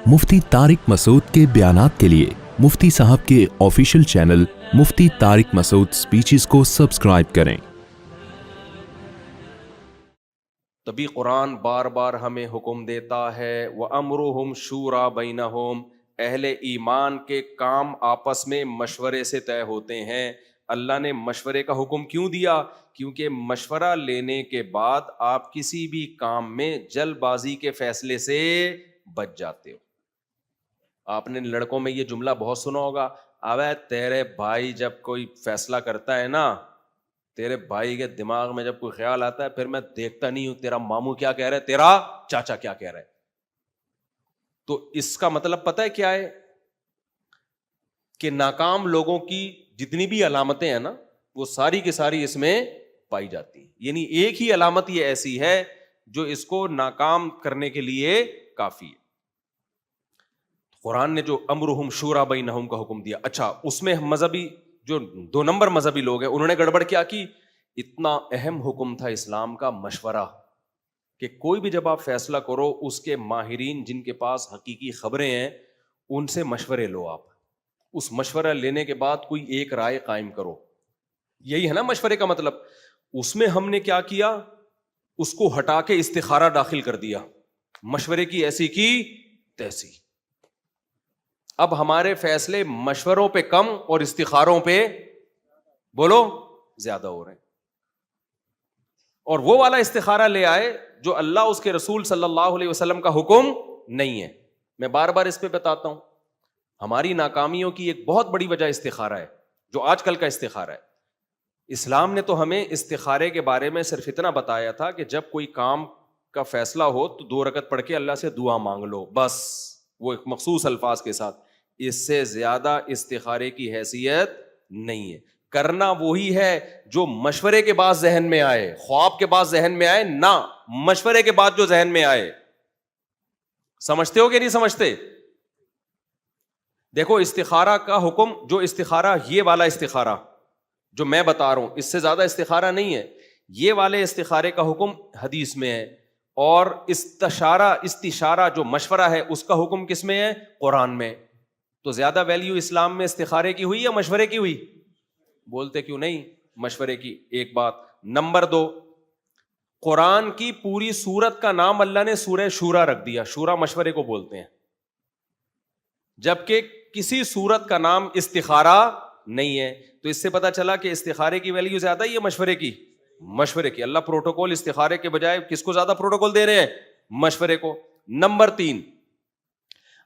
मुफ्ती तारिक मसूद के बयानात के लिए मुफ्ती साहब के ऑफिशियल चैनल मुफ्ती तारिक मसूद स्पीचेस को सब्सक्राइब करें। तभी कुरान बार बार हमें हुक्म देता है व अमरुहुम शूरा बैनहुम, अहले ईमान के काम आपस में मशवरे से तय होते हैं। अल्लाह ने मशवरे का हुक्म क्यों दिया? क्योंकि मशवरा लेने के बाद आप किसी भी काम में जल्दबाजी के फैसले से बच जाते हो। आपने लड़कों में ये जुमला बहुत सुना होगा, अबे तेरे भाई जब कोई फैसला करता है ना, तेरे भाई के दिमाग में जब कोई ख्याल आता है, फिर मैं देखता नहीं हूं तेरा मामू क्या कह रहा है, तेरा चाचा क्या कह रहा है। तो इसका मतलब पता है क्या है कि नाकाम लोगों की जितनी भी अलामतें हैं ना, वो सारी की सारी इसमें पाई जाती है। यानी एक ही अलामत ये ऐसी है जो इसको नाकाम करने के लिए काफी है। कुरान ने जो अमरुहुम शूरा बैनहुम का हुक्म दिया, अच्छा उसमें मजहबी जो 2 नंबर मजहबी लोग हैं उन्होंने गड़बड़ क्या की? इतना अहम हुक्म था इस्लाम का मशवरा कि कोई भी जब आप फैसला करो उसके माहिरीन जिनके पास हकीकी खबरें हैं उनसे मशवरे लो। आप उस मशवरा लेने के बाद कोई एक राय कायम करो, यही है ना मशवरे का मतलब। उसमें हमने क्या किया? उसको हटा के इस्तिखारा दाखिल कर दिया, मशवरे की ऐसी की तैसी। अब हमारे फैसले मशवरों पे कम और इस्तिखारों पे बोलो ज्यादा हो रहे हैं। और वो वाला इस्तिखारा ले आए जो अल्लाह उसके रसूल सल्लल्लाहु अलैहि वसल्लम का हुक्म नहीं है। मैं बार बार इस पे बताता हूं, हमारी नाकामियों की एक बहुत बड़ी वजह इस्तिखारा है, जो आजकल का इस्तिखारा है। इस्लाम ने तो हमें इस्तिखारे के बारे में सिर्फ इतना बताया था कि जब कोई काम का फैसला हो तो 2 रकत पढ़ के अल्लाह से दुआ मांग लो, बस वो एक मखसूस अल्फाज के साथ। इससे ज्यादा इस्तिखारे की हैसियत नहीं है। करना वही है जो मशवरे के बाद जहन में आए, ख्वाब के बाद जहन में आए ना, मशवरे के बाद जो जहन में आए। समझते हो कि नहीं समझते? देखो इस्तिखारा का हुक्म, जो इस्तिखारा ये वाला इस्तिखारा जो मैं बता रहा हूं, इससे ज्यादा इस्तिखारा नहीं है। ये वाले इस्तिखारे का हुक्म हदीस में है, और इस्तिशारा जो मशवरा है उसका हुक्म किस में है? कुरान में। तो ज्यादा वैल्यू इस्लाम में इस्तिखारे की हुई या मशवरे की हुई? बोलते क्यों नहीं? मशवरे की। एक बात। नंबर 2, कुरान की पूरी सूरत का नाम अल्लाह ने सूरह शूरा रख दिया। शूरा मशवरे को बोलते हैं, जबकि किसी सूरत का नाम इस्तिखारा नहीं है। तो इससे पता चला कि इस्तिखारे की वैल्यू ज्यादा ही है मशवरे की। मशवरे की। अल्लाह प्रोटोकॉल इस्तिखारे के बजाय किसको ज्यादा प्रोटोकॉल दे रहे हैं? मशवरे को। नंबर 3,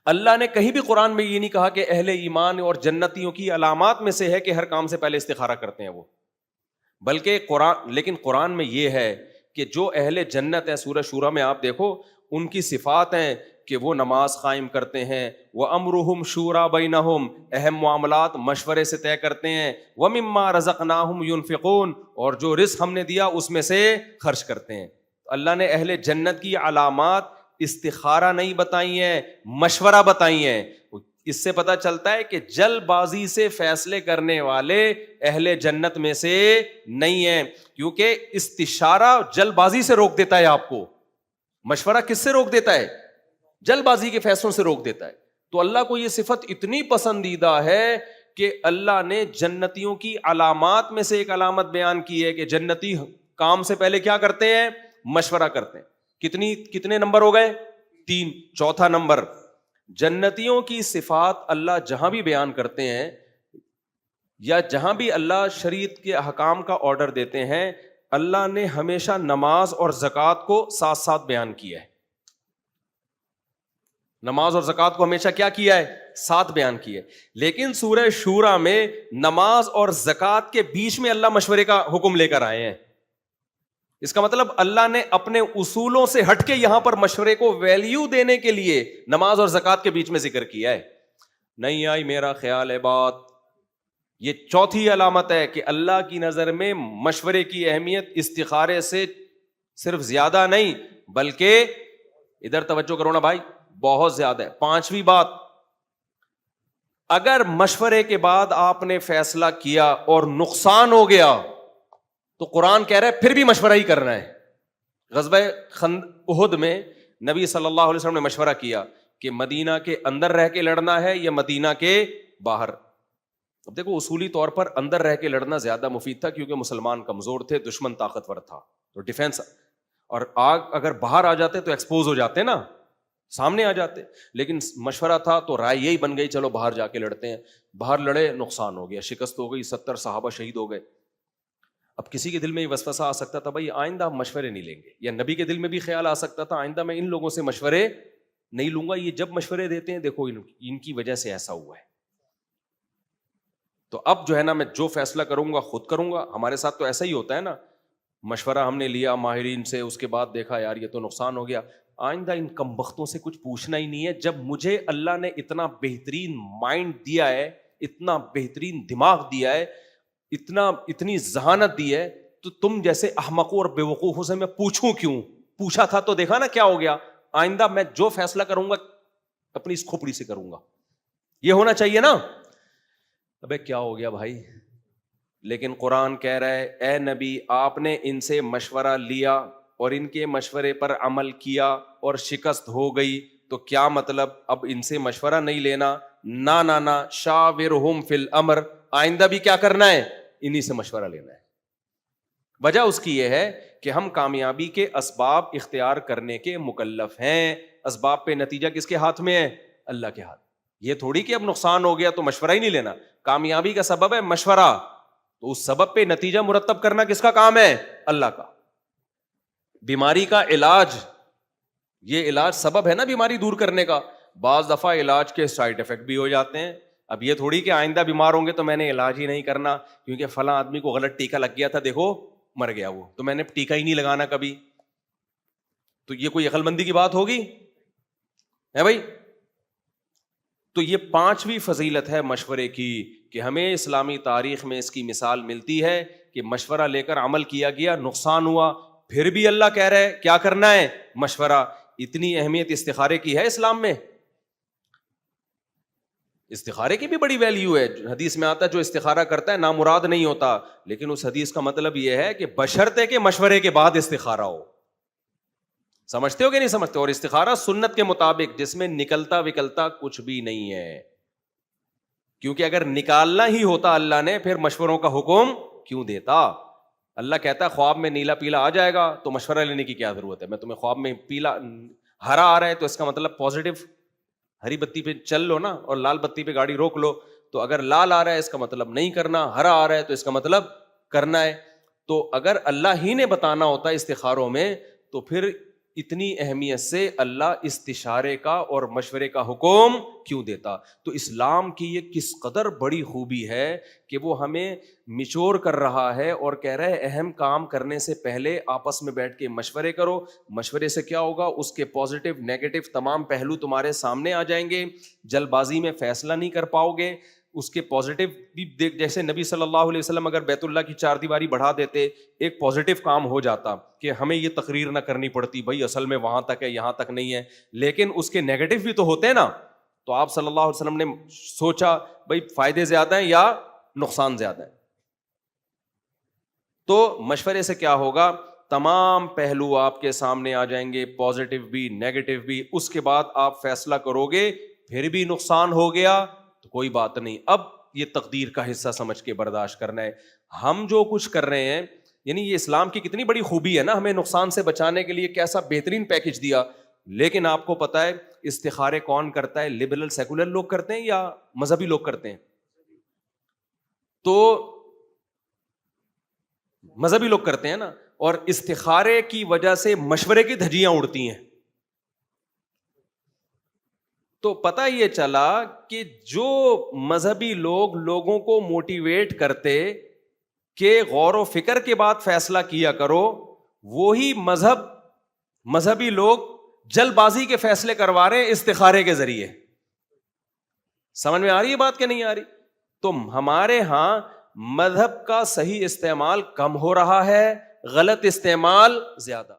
अल्लाह ने कहीं भी कुरान में ये नहीं कहा कि अहले ईमान और जन्नतियों की अलामात में से है कि हर काम से पहले इस्तिखारा करते हैं वो, बल्कि लेकिन कुरान में ये है कि जो अहले जन्नत है, सूरह शूरा में आप देखो उनकी सिफात हैं कि वो नमाज कायम करते हैं। व अमरुहुम शूरा बैनहुम, अहम मामलात मशवरे से तय करते हैं। व मिम्मा रज़क़नाहुम युनफ़िक़ून, और जो रिज़्क़ हमने दिया उसमें से खर्च करते हैं। अल्लाह ने अहले जन्नत की अलामात इस्तिखारा नहीं बताई है, मशवरा बताई है। इससे पता चलता है कि जल्दबाजी से फैसले करने वाले अहले जन्नत में से नहीं है, क्योंकि इस्तिशारा जल्दबाजी से रोक देता है आपको, मशवरा किससे रोक देता है? जल्दबाजी के फैसलों से रोक देता है। तो अल्लाह को यह सिफत इतनी पसंदीदा है कि अल्लाह ने जन्नतियों की अलामात में से एक अलामत बयान की है कि जन्नती काम से पहले क्या करते हैं? मशवरा करते हैं। कितने नंबर हो गए? 3। चौथा नंबर, जन्नतियों की सिफात अल्लाह जहां भी बयान करते हैं या जहां भी अल्लाह शरीयत के अहकाम का ऑर्डर देते हैं, अल्लाह ने हमेशा नमाज और ज़कात को साथ साथ बयान किया है। नमाज और ज़कात को हमेशा क्या किया है? साथ बयान किया है। लेकिन सूरह शूरा में नमाज और ज़कात के बीच में अल्लाह मशवरे का हुक्म लेकर आए हैं। इसका मतलब अल्लाह ने अपने उसूलों से हटके यहां पर मशवरे को वैल्यू देने के लिए नमाज और ज़कात के बीच में जिक्र किया है। नहीं आई मेरा ख्याल है बात? ये चौथी अलामत है कि अल्लाह की नजर में मशवरे की अहमियत इस्तिखारे से सिर्फ ज्यादा नहीं, बल्कि इधर तवज्जो करो ना भाई, बहुत ज्यादा है। 5वीं बात, अगर मशवरे के बाद आपने फैसला किया और नुकसान हो गया तो कुरान कह रहा है फिर भी मशवरा ही करना है। ग़ज़वा उहुद में नबी सल्लल्लाहु अलैहि वसल्लम ने मशवरा किया کہ مدینہ کے اندر رہ کے لڑنا ہے یا مدینہ کے باہر. اب دیکھو اصولی طور پر اندر رہ کے لڑنا زیادہ مفید تھا کیونکہ مسلمان کمزور تھے, دشمن طاقتور تھا, تو ڈیفینس. اور آگ اگر باہر آ جاتے تو ایکسپوز ہو جاتے نا, سامنے آ جاتے. لیکن مشورہ تھا تو رائے یہی بن گئی چلو باہر جا کے لڑتے ہیں. باہر لڑے, نقصان ہو گیا, شکست ہو گئی, 70 صحابہ شہید ہو گئے. اب کسی کے دل میں یہ وسوسہ آ سکتا تھا بھائی آئندہ ہم مشورے نہیں لیں گے, یا نبی کے دل میں بھی خیال آ سکتا تھا آئندہ میں ان لوگوں سے مشورے نہیں لوں گا, یہ جب مشورے دیتے ہیں دیکھو ان کی وجہ سے ایسا ہوا ہے. تو اب جو ہے نا میں جو فیصلہ کروں گا خود کروں گا. ہمارے ساتھ تو ایسا ہی ہوتا ہے نا, مشورہ ہم نے لیا ماہرین سے, اس کے بعد دیکھا یار یہ تو نقصان ہو گیا, آئندہ ان کمبختوں سے کچھ پوچھنا ہی نہیں ہے. جب مجھے اللہ نے اتنا بہترین مائنڈ دیا ہے, اتنا بہترین دماغ دیا ہے, اتنی ذہانت دی ہے, تو تم جیسے احمقوں اور بیوقوفوں سے میں پوچھوں کیوں؟ پوچھا تھا تو دیکھا نا کیا ہو گیا. آئندہ میں جو فیصلہ کروں گا اپنی اس کھوپڑی سے کروں گا, یہ ہونا چاہیے نا. ابے کیا ہو گیا بھائی؟ لیکن قرآن کہہ رہا ہے اے نبی آپ نے ان سے مشورہ لیا اور ان کے مشورے پر عمل کیا اور شکست ہو گئی, تو کیا مطلب اب ان سے مشورہ نہیں لینا؟ نا شاورہم فی الامر, آئندہ بھی کیا کرنا ہے؟ انہی سے مشورہ لینا ہے. وجہ اس کی یہ ہے کہ ہم کامیابی کے اسباب اختیار کرنے کے مکلف ہیں. اسباب پہ نتیجہ کس کے ہاتھ میں ہے؟ اللہ کے ہاتھ. یہ تھوڑی کہ اب نقصان ہو گیا تو مشورہ ہی نہیں لینا. کامیابی کا سبب ہے مشورہ, تو اس سبب پہ نتیجہ مرتب کرنا کس کا کام ہے؟ اللہ کا. بیماری کا علاج, یہ علاج سبب ہے نا بیماری دور کرنے کا. بعض دفعہ علاج کے سائڈ افیکٹ بھی ہو جاتے ہیں. اب یہ تھوڑی کہ آئندہ بیمار ہوں گے تو میں نے علاج ہی نہیں کرنا کیونکہ فلاں آدمی کو غلط ٹیکا لگ گیا تھا, دیکھو مر گیا وہ, تو میں نے ٹیکا ہی نہیں لگانا کبھی. تو یہ کوئی عقل مندی کی بات ہوگی ہے بھائی؟ تو یہ 5ویں فضیلت ہے مشورے کی, کہ ہمیں اسلامی تاریخ میں اس کی مثال ملتی ہے کہ مشورہ لے کر عمل کیا گیا, نقصان ہوا, پھر بھی اللہ کہہ رہے ہیں کیا کرنا ہے؟ مشورہ. اتنی اہمیت استخارے کی ہے اسلام میں. استخارے کی بھی بڑی ویلیو ہے. حدیث میں آتا ہے جو استخارہ کرتا ہے نامراد نہیں ہوتا, لیکن اس حدیث کا مطلب یہ ہے کہ بشرطے کے مشورے کے بعد استخارہ ہو. سمجھتے ہو کہ نہیں سمجھتے؟ اور استخارہ سنت کے مطابق, جس میں نکلتا وکلتا کچھ بھی نہیں ہے. کیونکہ اگر نکالنا ہی ہوتا اللہ نے پھر مشوروں کا حکم کیوں دیتا؟ اللہ کہتا ہے خواب میں نیلا پیلا آ جائے گا تو مشورہ لینے کی کیا ضرورت ہے؟ میں تمہیں خواب میں پیلا ہرا آ رہا ہے تو اس کا مطلب پازیٹیو, ہری بتی پہ چل لو نا, اور لال بتی پہ گاڑی روک لو. تو اگر لال آ رہا ہے اس کا مطلب نہیں کرنا, ہرا آ رہا ہے تو اس کا مطلب کرنا ہے. تو اگر اللہ ہی نے بتانا ہوتا استخاروں میں تو پھر اتنی اہمیت سے اللہ استشارے کا اور مشورے کا حکم کیوں دیتا؟ تو اسلام کی یہ کس قدر بڑی خوبی ہے کہ وہ ہمیں میچور کر رہا ہے اور کہہ رہا ہے اہم کام کرنے سے پہلے آپس میں بیٹھ کے مشورے کرو. مشورے سے کیا ہوگا؟ اس کے پازیٹیو نیگیٹو تمام پہلو تمہارے سامنے آ جائیں گے. جلد بازی میں فیصلہ نہیں کر پاؤ گے. اس کے پازیٹیو بھی دیکھ, جیسے نبی صلی اللہ علیہ وسلم اگر بیت اللہ کی 4 دیواری بڑھا دیتے, ایک پازیٹیو کام ہو جاتا کہ ہمیں یہ تقریر نہ کرنی پڑتی بھائی اصل میں وہاں تک ہے یہاں تک نہیں ہے, لیکن اس کے نیگیٹو بھی تو ہوتے ہیں نا. تو آپ صلی اللہ علیہ وسلم نے سوچا بھائی فائدے زیادہ ہیں یا نقصان زیادہ ہے. تو مشورے سے کیا ہوگا؟ تمام پہلو آپ کے سامنے آ جائیں گے, پازیٹیو بھی نیگیٹو بھی. اس کے بعد آپ فیصلہ کرو گے, پھر بھی نقصان ہو گیا تو کوئی بات نہیں, اب یہ تقدیر کا حصہ سمجھ کے برداشت کرنا ہے. ہم جو کچھ کر رہے ہیں, یعنی یہ اسلام کی کتنی بڑی خوبی ہے نا, ہمیں نقصان سے بچانے کے لیے کیسا بہترین پیکج دیا. لیکن آپ کو پتا ہے استخارے کون کرتا ہے؟ لبرل سیکولر لوگ کرتے ہیں یا مذہبی لوگ کرتے ہیں؟ تو مذہبی لوگ کرتے ہیں نا, اور استخارے کی وجہ سے مشورے کی دھجیاں اڑتی ہیں. تو پتہ یہ چلا کہ جو مذہبی لوگ لوگوں کو موٹیویٹ کرتے کہ غور و فکر کے بعد فیصلہ کیا کرو, وہی مذہبی لوگ جلد بازی کے فیصلے کروا رہے ہیں استخارے کے ذریعے. سمجھ میں آ رہی ہے بات کہ نہیں آ رہی؟ تو ہمارے ہاں مذہب کا صحیح استعمال کم ہو رہا ہے, غلط استعمال زیادہ.